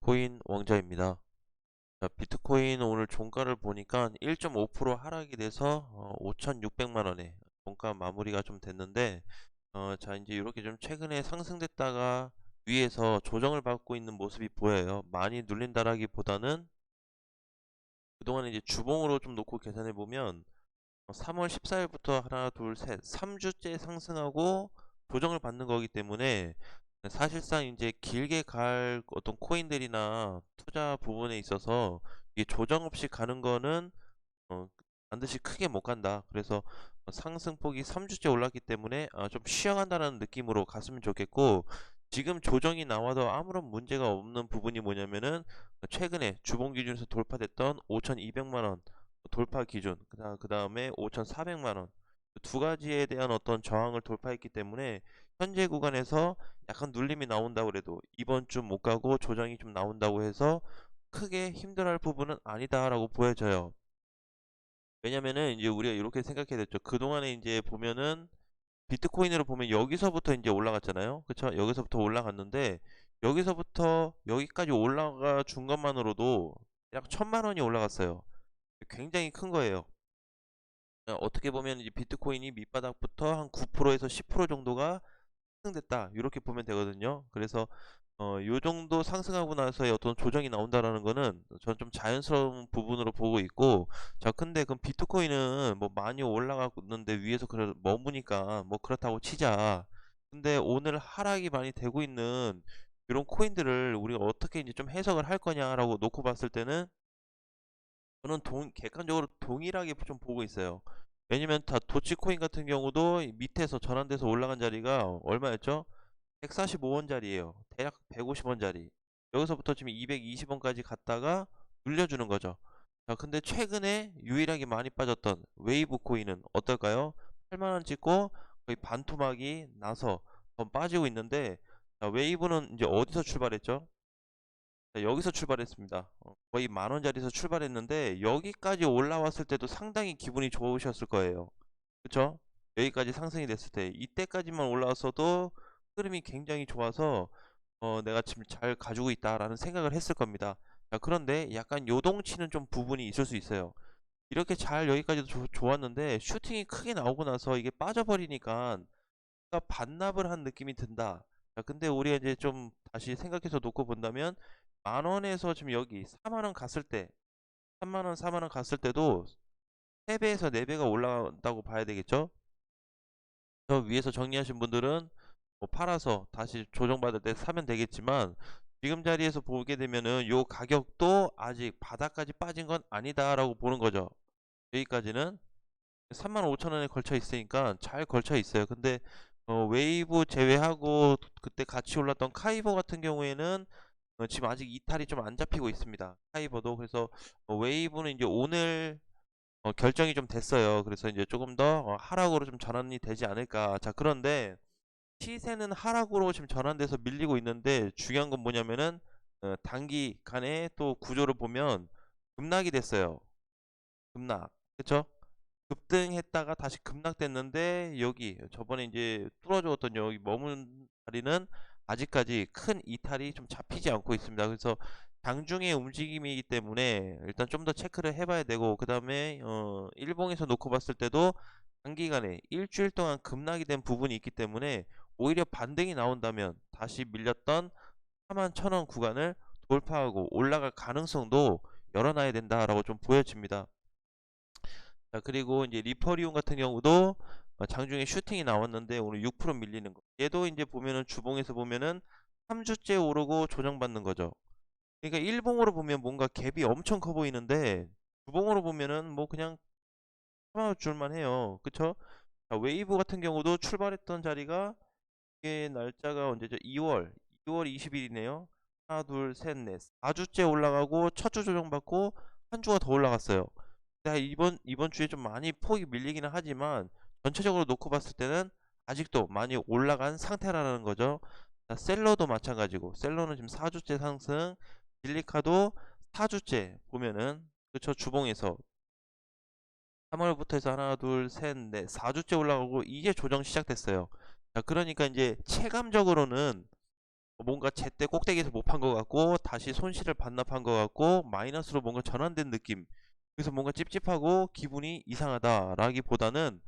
비트코인 왕자입니다. 자, 비트코인 오늘 종가를 보니까 1.5% 하락이 돼서 5,600만 원에 종가 마무리가 좀 됐는데, 자, 이제 이렇게 좀 최근에 상승됐다가 위에서 조정을 받고 있는 모습이 보여요. 많이 눌린다라기보다는 그동안 이제 주봉으로 좀 놓고 계산해 보면 3월 14일부터 하나, 둘, 셋, 3주째 상승하고 조정을 받는 거기 때문에 사실상 이제 길게 갈 어떤 코인들이나 투자 부분에 있어서 이 조정 없이 가는 거는 어, 반드시 크게 못 간다. 그래서 상승폭이 3주째 올랐기 때문에 좀 쉬어간다는 느낌으로 갔으면 좋겠고, 지금 조정이 나와도 아무런 문제가 없는 부분이 뭐냐면은 최근에 주봉 기준에서 돌파됐던 5,200만 원 돌파 기준, 그 다음에 5,400만 원 두 가지에 대한 어떤 저항을 돌파했기 때문에 현재 구간에서 약간 눌림이 나온다고 그래도 이번 주 못 가고 조정이 좀 나온다고 해서 크게 힘들어할 부분은 아니다라고 보여져요. 왜냐면은 이제 우리가 이렇게 생각해야 됐죠. 그동안에 이제 보면은 비트코인으로 보면 여기서부터 이제 올라갔잖아요. 그쵸? 여기서부터 올라갔는데 여기서부터 여기까지 올라가 준 것만으로도 약 1,000만 원이 올라갔어요. 굉장히 큰 거예요. 어떻게 보면 이제 비트코인이 밑바닥부터 한 9%에서 10% 정도가 상승됐다, 이렇게 보면 되거든요. 그래서 요 정도 상승하고 나서의 어떤 조정이 나온다라는 거는 저는 좀 자연스러운 부분으로 보고 있고, 자, 근데 그럼 비트코인은 뭐 많이 올라갔는데 위에서 그래 머무니까 뭐 그렇다고 치자. 근데 오늘 하락이 많이 되고 있는 이런 코인들을 우리가 어떻게 이제 좀 해석을 할 거냐라고 놓고 봤을 때는 저는 객관적으로 동일하게 좀 보고 있어요. 왜냐면 다 도치코인 같은 경우도 이 밑에서 전환돼서 올라간 자리가 얼마였죠? 145원짜리예요. 대략 150원짜리. 여기서부터 지금 220원까지 갔다가 눌려주는 거죠. 자, 근데 최근에 유일하게 많이 빠졌던 웨이브 코인은 어떨까요? 8만원 찍고 거의 반토막이 나서 더 빠지고 있는데, 자, 웨이브는 이제 어디서 출발했죠? 자, 여기서 출발했습니다. 거의 만원짜리에서 출발했는데 여기까지 올라왔을 때도 상당히 기분이 좋으셨을 거예요. 그쵸? 여기까지 상승이 됐을 때 이때까지만 올라왔어도 흐름이 굉장히 좋아서 내가 지금 잘 가지고 있다라는 생각을 했을 겁니다. 자, 그런데 약간 요동치는 좀 부분이 있을 수 있어요. 이렇게 잘 여기까지도 좋았는데 슈팅이 크게 나오고 나서 이게 빠져버리니까 뭔가 반납을 한 느낌이 든다. 자, 근데 우리가 이제 좀 다시 생각해서 놓고 본다면 만원에서 지금 여기 4만원 갔을 때 3만원 4만원 갔을 때도 3배에서 4배가 올라간다고 봐야 되겠죠. 저 위에서 정리하신 분들은 뭐 팔아서 다시 조정받을 때 사면 되겠지만, 지금 자리에서 보게 되면은 요 가격도 아직 바닥까지 빠진 건 아니다라고 보는 거죠. 여기까지는 35,000원에 걸쳐 있으니까 잘 걸쳐 있어요. 근데 웨이브 제외하고 그때 같이 올랐던 카이버 같은 경우에는 지금 아직 이탈이 좀 안 잡히고 있습니다. 카이버도. 그래서 웨이브는 이제 오늘 결정이 좀 됐어요. 그래서 이제 조금 더 하락으로 좀 전환이 되지 않을까. 자, 그런데 시세는 하락으로 지금 전환돼서 밀리고 있는데 중요한 건 뭐냐면은 단기간에 또 구조를 보면 급락이 됐어요. 급락. 그쵸? 급등했다가 다시 급락됐는데 여기 저번에 이제 뚫어주었던 여기 머문 자리는 아직까지 큰 이탈이 좀 잡히지 않고 있습니다. 그래서 장중의 움직임이기 때문에 일단 좀 더 체크를 해봐야 되고, 그 다음에 일봉에서 놓고 봤을 때도 단기간에 일주일 동안 급락이 된 부분이 있기 때문에 오히려 반등이 나온다면 다시 밀렸던 41,000원 구간을 돌파하고 올라갈 가능성도 열어놔야 된다라고 좀 보여집니다. 자, 그리고 이제 리퍼리움 같은 경우도 장중에 슈팅이 나왔는데 오늘 6% 밀리는 거. 얘도 이제 보면은 주봉에서 보면은 3주째 오르고 조정받는 거죠. 그러니까 일봉으로 보면 뭔가 갭이 엄청 커 보이는데 주봉으로 보면은 뭐 그냥 참아 줄만 해요. 그쵸? 자, 웨이브 같은 경우도 출발했던 자리가 이게 날짜가 언제죠? 2월 20일이네요. 하나, 둘, 셋, 넷. 4주째 올라가고 첫 주 조정받고 한 주가 더 올라갔어요. 이번 주에 좀 많이 폭이 밀리기는 하지만 전체적으로 놓고 봤을 때는 아직도 많이 올라간 상태라는 거죠. 자, 셀러도 마찬가지고 셀러는 지금 4주째 상승, 빌리카도 4주째 보면은 그쵸, 주봉에서 3월부터 해서 하나, 둘, 셋, 넷, 4주째 올라가고 이제 조정 시작됐어요. 자, 그러니까 이제 체감적으로는 뭔가 제때 꼭대기에서 못 판 것 같고 다시 손실을 반납한 것 같고 마이너스로 뭔가 전환된 느낌. 그래서 뭔가 찝찝하고 기분이 이상하다라기보다는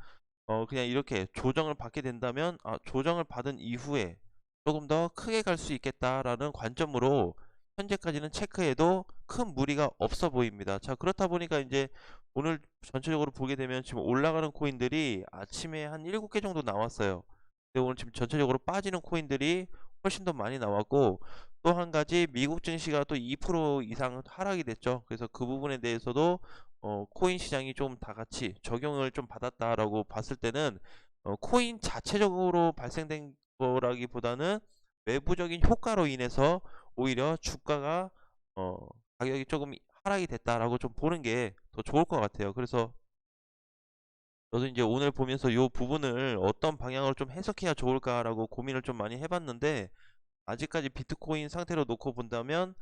그냥 이렇게 조정을 받게 된다면 조정을 받은 이후에 조금 더 크게 갈 수 있겠다라는 관점으로 현재까지는 체크해도 큰 무리가 없어 보입니다. 자, 그렇다 보니까 이제 오늘 전체적으로 보게 되면 지금 올라가는 코인들이 아침에 한 7개 정도 나왔어요. 근데 오늘 지금 전체적으로 빠지는 코인들이 훨씬 더 많이 나왔고, 또 한 가지 미국 증시가 또 2% 이상 하락이 됐죠. 그래서 그 부분에 대해서도 코인 시장이 좀 다 같이 적용을 좀 받았다라고 봤을 때는 코인 자체적으로 발생된 거라기보다는 외부적인 효과로 인해서 오히려 주가가 어, 가격이 조금 하락이 됐다라고 좀 보는 게 더 좋을 것 같아요. 그래서 저도 이제 오늘 보면서 이 부분을 어떤 방향으로 좀 해석해야 좋을까라고 고민을 좀 많이 해봤는데, 아직까지 비트코인 상태로 놓고 본다면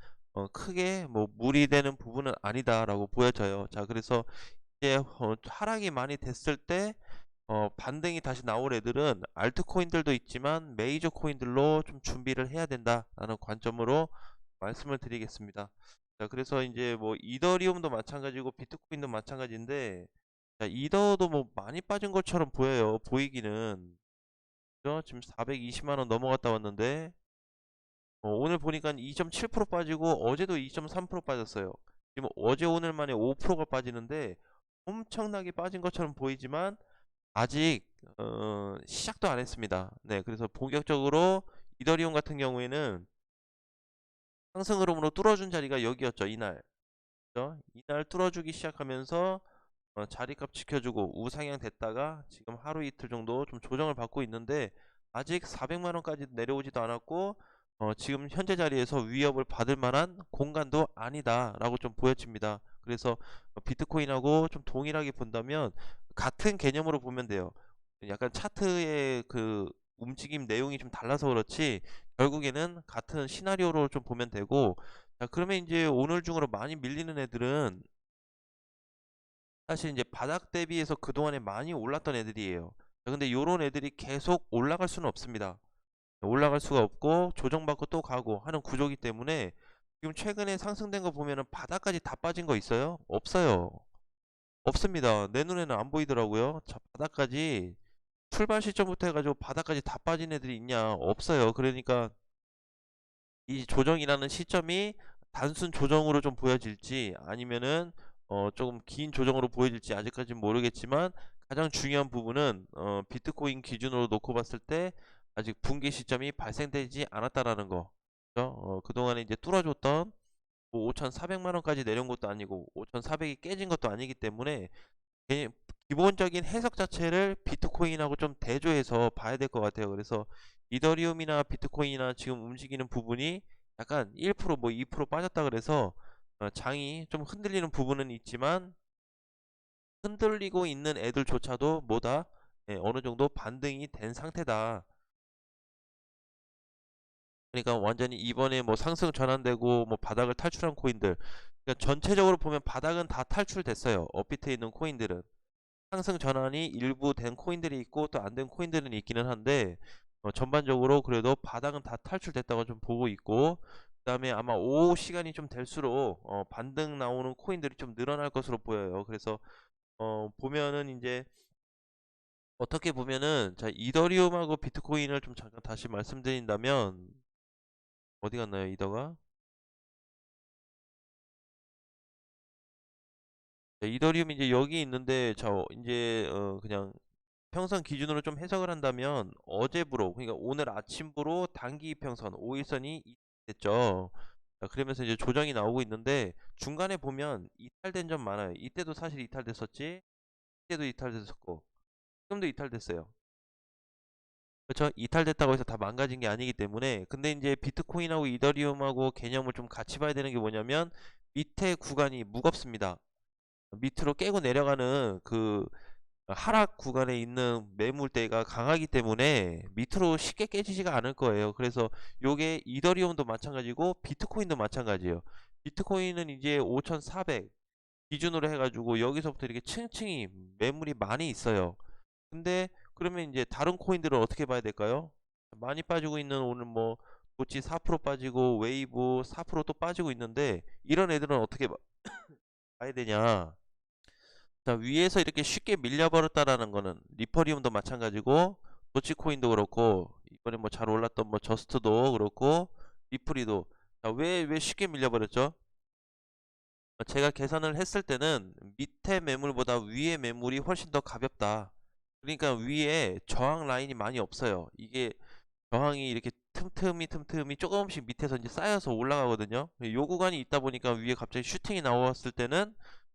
크게 뭐 무리되는 부분은 아니다라고 보여져요. 자, 그래서 이제 하락이 많이 됐을 때 반등이 다시 나올 애들은 알트코인들도 있지만 메이저 코인들로 좀 준비를 해야 된다라는 관점으로 말씀을 드리겠습니다. 자, 그래서 이제 뭐 이더리움도 마찬가지고 비트코인도 마찬가지인데, 자, 이더도 뭐 많이 빠진 것처럼 보여요. 보이기는. 그죠? 지금 420만 원 넘어갔다 왔는데 오늘 보니까 2.7% 빠지고 어제도 2.3% 빠졌어요. 지금 어제 오늘 만에 5%가 빠지는데 엄청나게 빠진 것처럼 보이지만 아직 시작도 안 했습니다. 네, 그래서 본격적으로 이더리움 같은 경우에는 상승 흐름으로 뚫어준 자리가 여기였죠. 이날. 그죠? 이날 뚫어주기 시작하면서 자리값 지켜주고 우상향 됐다가 지금 하루 이틀 정도 좀 조정을 받고 있는데 아직 400만 원까지 내려오지도 않았고 지금 현재 자리에서 위협을 받을 만한 공간도 아니다라고 좀 보여집니다. 그래서 비트코인하고 좀 동일하게 본다면 같은 개념으로 보면 돼요. 약간 차트의 그 움직임 내용이 좀 달라서 그렇지 결국에는 같은 시나리오로 좀 보면 되고, 자, 그러면 이제 오늘 중으로 많이 밀리는 애들은 사실 이제 바닥 대비해서 그동안에 많이 올랐던 애들이에요. 근데 요런 애들이 계속 올라갈 수는 없습니다. 올라갈 수가 없고 조정받고 또 가고 하는 구조기 때문에 지금 최근에 상승된 거 보면은 바닥까지 다 빠진 거 있어요? 없어요. 없습니다. 내 눈에는 안 보이더라고요. 자, 바닥까지 출발 시점부터 해가지고 바닥까지 다 빠진 애들이 있냐? 없어요. 그러니까 이 조정이라는 시점이 단순 조정으로 좀 보여질지 아니면은 조금 긴 조정으로 보여질지 아직까지는 모르겠지만, 가장 중요한 부분은 비트코인 기준으로 놓고 봤을 때 아직 붕괴 시점이 발생되지 않았다라는 거. 그죠? 그동안에 이제 뚫어줬던 뭐 5,400만 원까지 내려온 것도 아니고 5,400이 깨진 것도 아니기 때문에 기본적인 해석 자체를 비트코인하고 좀 대조해서 봐야 될 것 같아요. 그래서 이더리움이나 비트코인이나 지금 움직이는 부분이 약간 1%뭐 2% 빠졌다 그래서 장이 좀 흔들리는 부분은 있지만 흔들리고 있는 애들조차도 뭐다? 어느 정도 반등이 된 상태다. 그러니까 완전히 이번에 뭐 상승 전환되고 뭐 바닥을 탈출한 코인들, 그러니까 전체적으로 보면 바닥은 다 탈출됐어요. 업비트에 있는 코인들은. 상승 전환이 일부 된 코인들이 있고 또 안 된 코인들은 있기는 한데 전반적으로 그래도 바닥은 다 탈출됐다고 좀 보고 있고, 그 다음에 아마 오후 시간이 좀 될수록 반등 나오는 코인들이 좀 늘어날 것으로 보여요. 그래서 보면은 이제 어떻게 보면은, 자, 이더리움하고 비트코인을 좀 잠깐 다시 말씀드린다면 어디 갔나요, 이더가? 자, 이더리움이 이제 여기 있는데, 자, 이제 그냥 평선 기준으로 좀 해석을 한다면 어제부로, 그러니까 오늘 아침부로 단기 이평선 5일선이 됐죠. 자, 그러면서 이제 조정이 나오고 있는데 중간에 보면 이탈된 점 많아요. 이때도 사실 이탈됐었지. 이때도 이탈됐었고 지금도 이탈됐어요. 그렇죠? 이탈됐다고 해서 다 망가진 게 아니기 때문에. 근데 이제 비트코인하고 이더리움하고 개념을 좀 같이 봐야 되는 게 뭐냐면 밑에 구간이 무겁습니다. 밑으로 깨고 내려가는 그 하락 구간에 있는 매물대가 강하기 때문에 밑으로 쉽게 깨지지가 않을 거예요. 그래서 요게 이더리움도 마찬가지고 비트코인도 마찬가지예요. 비트코인은 이제 5,400 기준으로 해가지고 여기서부터 이렇게 층층이 매물이 많이 있어요. 근데 그러면 이제 다른 코인들은 어떻게 봐야 될까요? 많이 빠지고 있는 오늘 뭐 도치 4% 빠지고 웨이브 4%또 빠지고 있는데 이런 애들은 어떻게 봐야 되냐. 자, 위에서 이렇게 쉽게 밀려버렸다라는 거는 리퍼리움도 마찬가지고 도치코인도 그렇고 이번에 뭐 잘 올랐던 뭐 저스트도 그렇고 리플이도 자, 왜 쉽게 밀려버렸죠? 제가 계산을 했을 때는 밑에 매물보다 위에 매물이 훨씬 더 가볍다. 그러니까 위에 저항 라인이 많이 없어요. 이게 저항이 이렇게 틈틈이 조금씩 밑에서 이제 쌓여서 올라가거든요. 요 구간이 있다 보니까 위에 갑자기 슈팅이 나왔을 때는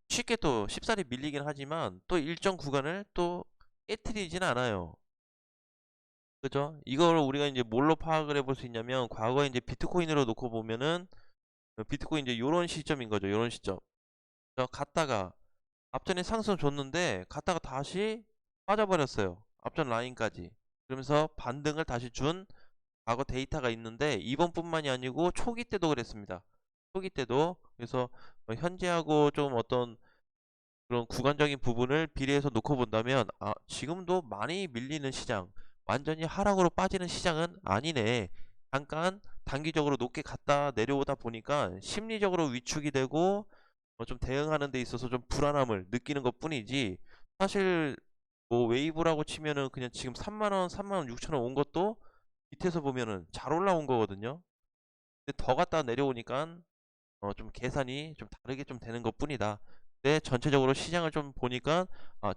쉽게 또 쉽사리 밀리긴 하지만 또 일정 구간을 또 깨트리진 않아요. 그죠? 이걸 우리가 이제 뭘로 파악을 해볼 수 있냐면 과거에 이제 비트코인으로 놓고 보면은 비트코인 이제 요런 시점인 거죠. 요런 시점. 갔다가 앞전에 상승 줬는데 갔다가 다시 빠져버렸어요. 앞전 라인까지. 그러면서 반등을 다시 준 과거 데이터가 있는데 이번뿐만이 아니고 초기 때도 그랬습니다. 초기 때도 그래서 현재하고 좀 어떤 그런 구간적인 부분을 비례해서 놓고 본다면 지금도 많이 밀리는 시장, 완전히 하락으로 빠지는 시장은 아니네. 잠깐 단기적으로 높게 갔다 내려오다 보니까 심리적으로 위축이 되고 좀 대응하는 데 있어서 좀 불안함을 느끼는 것 뿐이지 사실 뭐 웨이브라고 치면은 그냥 지금 3만원, 3만 6천원 온 것도 밑에서 보면은 잘 올라온 거거든요. 근데 더 갔다 내려오니까 좀 계산이 좀 다르게 좀 되는 것 뿐이다. 근데 전체적으로 시장을 좀 보니까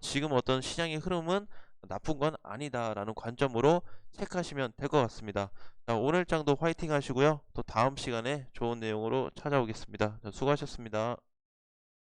지금 어떤 시장의 흐름은 나쁜 건 아니다라는 관점으로 체크하시면 될 것 같습니다. 자, 오늘 장도 화이팅 하시고요. 또 다음 시간에 좋은 내용으로 찾아오겠습니다. 자, 수고하셨습니다.